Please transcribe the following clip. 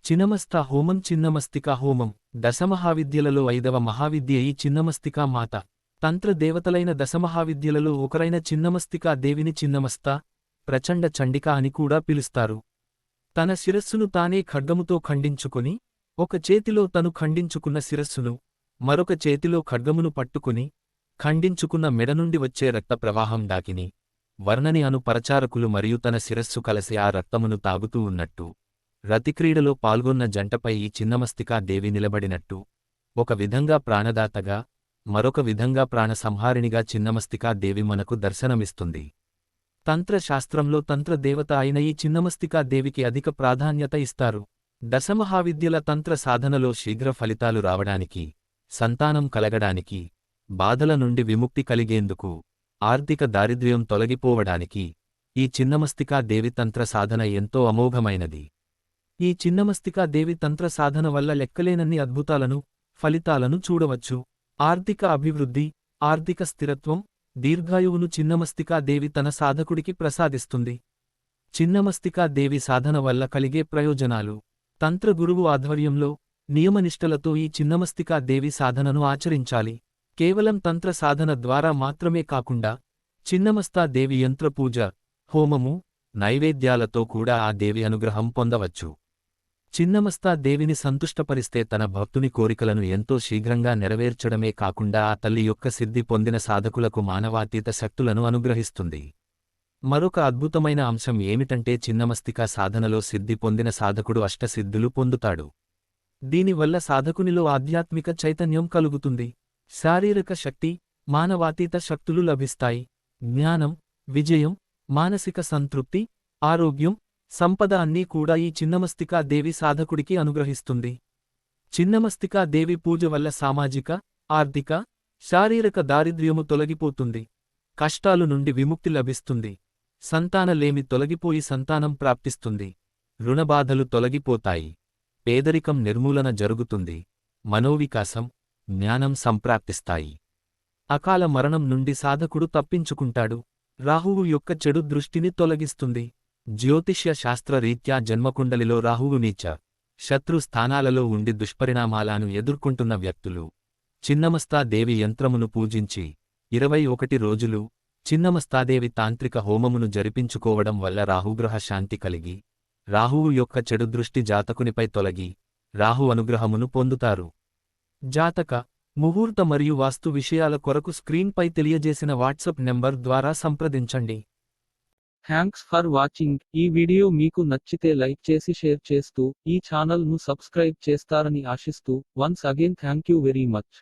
చిన్నమస్తా హోమం చిన్నమస్తికా హోమం దశమహావిద్యలలో 5వ మహావిద్య ఈ చిన్నమస్తికా మాత. తంత్ర దేవతలైన దశమహావిద్యలలో ఒకరైన చిన్నమస్తికా దేవిని చిన్నమస్తా, ప్రచండ చండిక అని కూడా పిలుస్తారు. తన శిరస్సును తానే ఖడ్గముతో ఖండించుకుని, ఒక చేతిలో తను ఖండించుకున్న శిరస్సును, మరొక చేతిలో ఖడ్గమును పట్టుకుని, ఖండించుకున్న మెడ నుండి వచ్చే రక్త ప్రవాహం డాకిని, వర్ణని అను పరచారకులు మరియు తన శిరస్సు కలసి ఆ రక్తమును తాగుతూ ఉన్నట్టు, రతిక్రీడలో పాల్గొన్న జంటపై ఈ చిన్నమస్తికా దేవి నిలబడినట్టు, ఒక విధంగా ప్రాణదాతగా, మరొక విధంగా ప్రాణసంహారిణిగా చిన్నమస్తికా దేవి మనకు దర్శనమిస్తుంది. తంత్రశాస్త్రంలో తంత్రదేవత అయిన ఈ చిన్నమస్తికా దేవికి అధిక ప్రాధాన్యత ఇస్తారు. దశమహావిద్యల తంత్ర సాధనలో శీఘ్ర ఫలితాలు రావడానికి, సంతానం కలగడానికి, బాధల నుండి విముక్తి కలిగేందుకు, ఆర్థిక దారిద్ర్యం తొలగిపోవడానికి ఈ చిన్నమస్తికా దేవి తంత్ర సాధన ఎంతో అమోఘమైనది. ఈ చిన్నమస్తికా దేవి తంత్ర సాధన వల్ల లెక్కలేనన్ని అద్భుతాలను, ఫలితాలను చూడవచ్చు. ఆర్థిక అభివృద్ధి, ఆర్థిక స్థిరత్వం, దీర్ఘాయువును చిన్నమస్తికా దేవి తన సాధకుడికి ప్రసాదిస్తుంది. చిన్నమస్తికా దేవి సాధన వల్ల కలిగే ప్రయోజనాలు. తంత్ర గురువు ఆధ్వర్యంలో, నియమనిష్టలతో ఈ చిన్నమస్తికా దేవి సాధనను ఆచరించాలి. కేవలం తంత్ర సాధన ద్వారా మాత్రమే కాకుండా, చిన్నమస్తా దేవి యంత్రపూజ, హోమము, నైవేద్యాలతో కూడా ఆ దేవి అనుగ్రహం పొందవచ్చు. చిన్నమస్తా దేవిని సంతుష్టపరిస్తే తన భక్తుని కోరికలను ఎంతో శీఘ్రంగా నెరవేర్చడమే కాకుండా ఆ తల్లి యొక్క సిద్ధి పొందిన సాధకులకు మానవాతీత శక్తులను అనుగ్రహిస్తుంది. మరొక అద్భుతమైన అంశం ఏమిటంటే చిన్నమస్తికా సాధనలో సిద్ధి పొందిన సాధకుడు అష్టసిద్ధులు పొందుతాడు. దీనివల్ల సాధకునిలో ఆధ్యాత్మిక చైతన్యం కలుగుతుంది. శారీరక శక్తి, మానవాతీత శక్తులు లభిస్తాయి. జ్ఞానం, విజయం, మానసిక సంతృప్తి, ఆరోగ్యం, సంపద అన్నీ కూడా ఈ చిన్నమస్తికా దేవి సాధకుడికి అనుగ్రహిస్తుంది. చిన్నమస్తికా దేవి పూజ వల్ల సామాజిక, ఆర్థిక, శారీరక దారిద్ర్యము తొలగిపోతుంది. కష్టాలు నుండి విముక్తి లభిస్తుంది. సంతానలేమి తొలగిపోయి సంతానం ప్రాప్తిస్తుంది. రుణబాధలు తొలగిపోతాయి. పేదరికం నిర్మూలన జరుగుతుంది. మనోవికాసం, జ్ఞానం సంప్రాప్తిస్తాయి. అకాల మరణం నుండి సాధకుడు తప్పించుకుంటాడు. రాహువు యొక్క చెడు దృష్టిని తొలగిస్తుంది. జ్యోతిష్య శాస్త్ర రీత్యా జన్మకుండలిలో రాహువు నీచ, శత్రు స్థానాలలో ఉండి దుష్పరిణామాలను ఎదుర్కొంటున్న వ్యక్తులు చిన్నమస్తా దేవి యంత్రమును పూజించి 21 రోజులు చిన్నమస్తాదేవి తాంత్రిక హోమమును జరిపించుకోవడం వల్ల రాహుగ్రహ శాంతి కలిగి, రాహువు యొక్క చెడు దృష్టి జాతకునిపై తొలగి, రాహు అనుగ్రహమును పొందుతారు. జాతక, ముహూర్త మరియు వాస్తు విషయాల కొరకు స్క్రీన్పై తెలియజేసిన వాట్సాప్ నెంబర్ ద్వారా సంప్రదించండి. Thanks for watching. ఈ వీడియో మీకు నచ్చితే లైక్ చేసి షేర్ చేస్తూ, ఈ ఛానల్ ను సబ్స్క్రైబ్ చేస్తారని ఆశిస్తూ, once again thank you very much.